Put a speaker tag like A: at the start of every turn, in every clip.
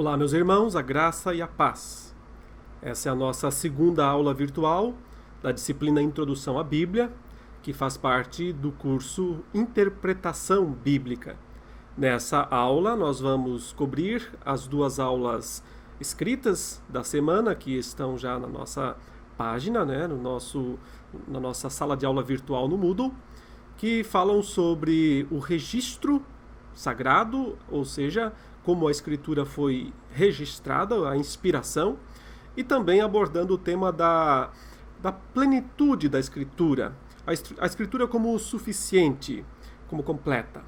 A: Olá, meus irmãos, a graça e a paz. Essa é a nossa segunda aula virtual da disciplina Introdução à Bíblia, que faz parte do curso Interpretação Bíblica. Nessa aula, nós vamos cobrir as duas aulas escritas da semana, que estão já na nossa página, na nossa sala de aula virtual no Moodle, que falam sobre o registro sagrado, ou seja, como a escritura foi registrada, a inspiração, e também abordando o tema da plenitude da escritura, a escritura como suficiente, como completa.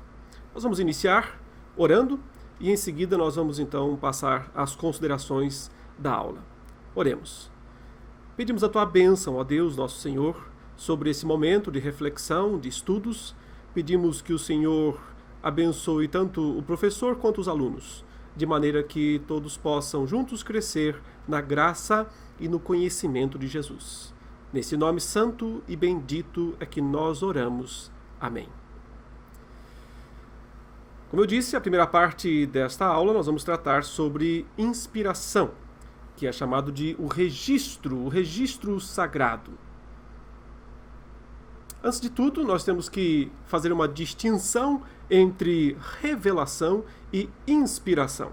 A: Nós vamos iniciar orando e em seguida nós vamos então passar às considerações da aula. Oremos. Pedimos a tua bênção, ó Deus, nosso Senhor, sobre esse momento de reflexão, de estudos. Pedimos que o Senhor abençoe tanto o professor quanto os alunos, de maneira que todos possam juntos crescer na graça e no conhecimento de Jesus. Nesse nome santo e bendito é que nós oramos. Amém. Como eu disse, a primeira parte desta aula nós vamos tratar sobre inspiração, que é chamado de o registro sagrado. Antes de tudo, nós temos que fazer uma distinção entre revelação e inspiração.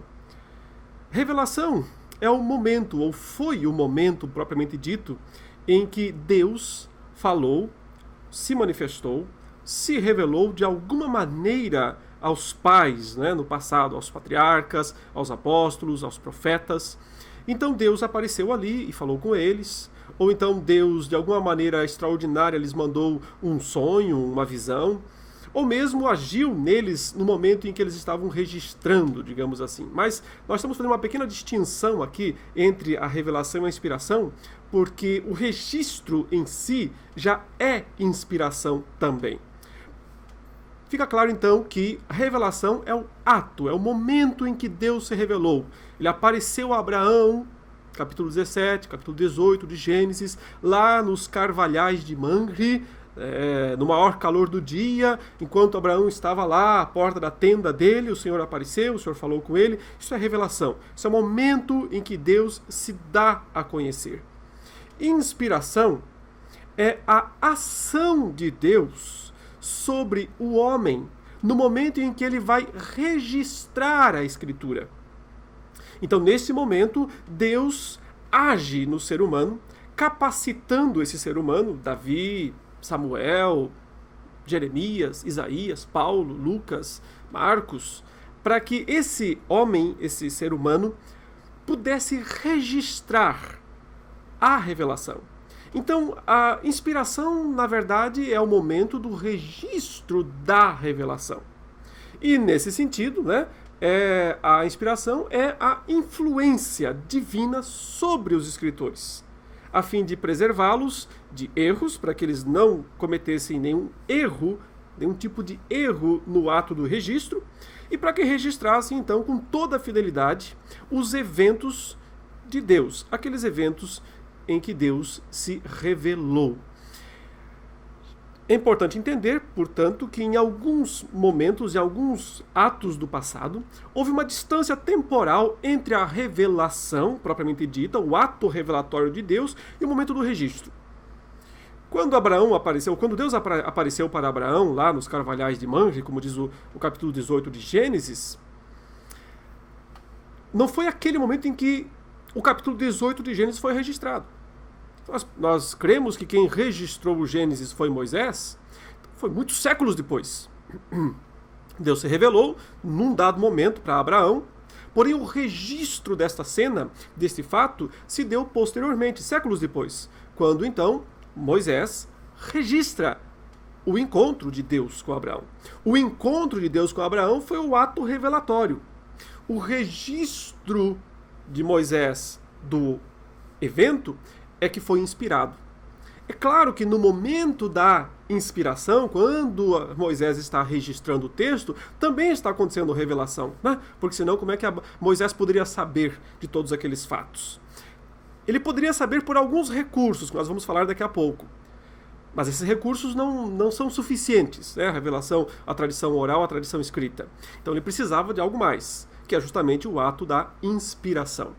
A: Revelação é o momento, ou foi o momento propriamente dito, em que Deus falou, se manifestou, se revelou de alguma maneira aos pais, no passado, aos patriarcas, aos apóstolos, aos profetas. Então Deus apareceu ali e falou com eles. Ou então Deus, de alguma maneira extraordinária, lhes mandou um sonho, uma visão, ou mesmo agiu neles no momento em que eles estavam registrando, digamos assim. Mas nós estamos fazendo uma pequena distinção aqui entre a revelação e a inspiração, porque o registro em si já é inspiração também. Fica claro então que a revelação é o ato, é o momento em que Deus se revelou. Ele apareceu a Abraão, capítulo 17, capítulo 18 de Gênesis, lá nos carvalhais de Mamre, no maior calor do dia, enquanto Abraão estava lá à porta da tenda dele, o Senhor apareceu, o Senhor falou com ele. Isso é revelação, isso é o momento em que Deus se dá a conhecer. Inspiração é a ação de Deus sobre o homem no momento em que ele vai registrar a Escritura. Então, nesse momento, Deus age no ser humano, capacitando esse ser humano, Davi, Samuel, Jeremias, Isaías, Paulo, Lucas, Marcos, para que esse homem, esse ser humano, pudesse registrar a revelação. Então, a inspiração, na verdade, é o momento do registro da revelação. E, nesse sentido, a inspiração é a influência divina sobre os escritores, a fim de preservá-los de erros, para que eles não cometessem nenhum tipo de erro no ato do registro, e para que registrassem, então, com toda a fidelidade, os eventos de Deus, aqueles eventos em que Deus se revelou. É importante entender, portanto, que em alguns momentos, em alguns atos do passado, houve uma distância temporal entre a revelação, propriamente dita, o ato revelatório de Deus, e o momento do registro. Quando Deus apareceu para Abraão, lá nos carvalhais de Mamre, como diz o capítulo 18 de Gênesis, não foi aquele momento em que o capítulo 18 de Gênesis foi registrado. Nós cremos que quem registrou o Gênesis foi Moisés, foi muitos séculos depois. Deus se revelou num dado momento para Abraão, porém o registro desta cena, deste fato, se deu posteriormente, séculos depois, quando então Moisés registra o encontro de Deus com Abraão. O encontro de Deus com Abraão foi o ato revelatório. O registro de Moisés do evento é que foi inspirado. É claro que no momento da inspiração, quando Moisés está registrando o texto, também está acontecendo revelação, Porque senão como é que Moisés poderia saber de todos aqueles fatos? Ele poderia saber por alguns recursos, que nós vamos falar daqui a pouco. Mas esses recursos não são suficientes, A revelação, a tradição oral, a tradição escrita. Então ele precisava de algo mais, que é justamente o ato da inspiração.